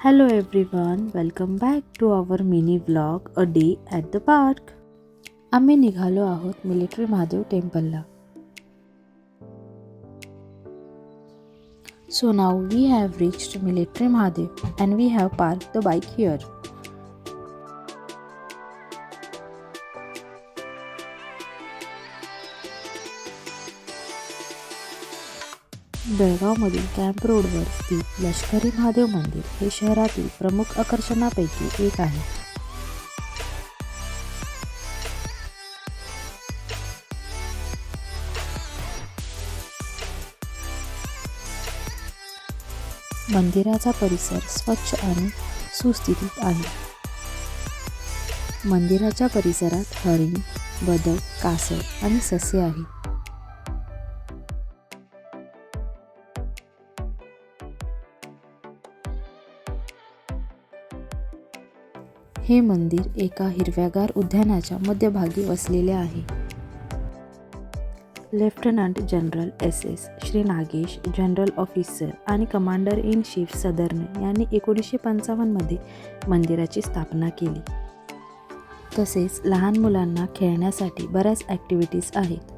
Hello everyone, welcome back to our mini vlog A Day at the Park. आम्ही निघालो आहोत military Mahadev टेम्पलला. So now we have reached Military Mahadev and we have parked the bike here. बेळगावमधील camp रोडवर स्थित लष्करी महादेव मंदिर हे शहरातील प्रमुख आकर्षणापैकी एक आहे. मंदिराचा परिसर स्वच्छ आणि सुस्थितीत आहे. मंदिराच्या परिसरात हरिण, बदक, कासव आणि ससे आहेत. हे मंदिर एका हिरव्यागार उद्यानाच्या मध्यभागी वसलेले आहे. Lieutenant general SS Shri Nagesh, general officer आणि कमांडर इन चीफ सदर्न यांनी 1955 मध्ये मंदिराची स्थापना केली. तसेच लहान मुलांना खेळण्यासाठी बऱ्याच ॲक्टिव्हिटीज आहेत.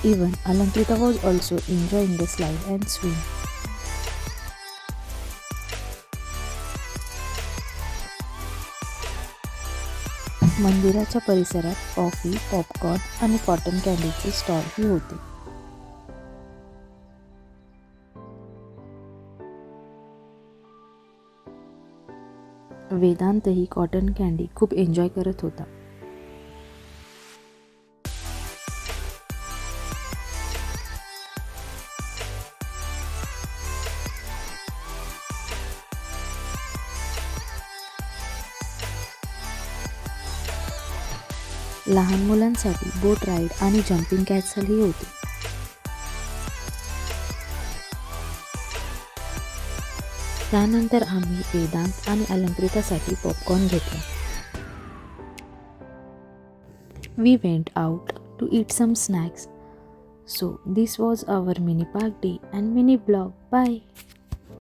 Even Alankrita was also enjoying the slide and swing. मंदिराच्या परिसरात कॉफी, पॉपकॉर्न आणि कॉटन कॅन्डीचे स्टॉलही होते. वेदांतही कॉटन कॅन्डी खूप एन्जॉय करत होता. लहान मुलांसाठी बोट राईड आणि जम्पिंग कॅसलही होते. त्यानंतर आम्ही वेदांत आणि अलंकृतासाठी पॉपकॉर्न घेतला. We went out to eat some snacks. So this was our mini park day and mini vlog. Bye.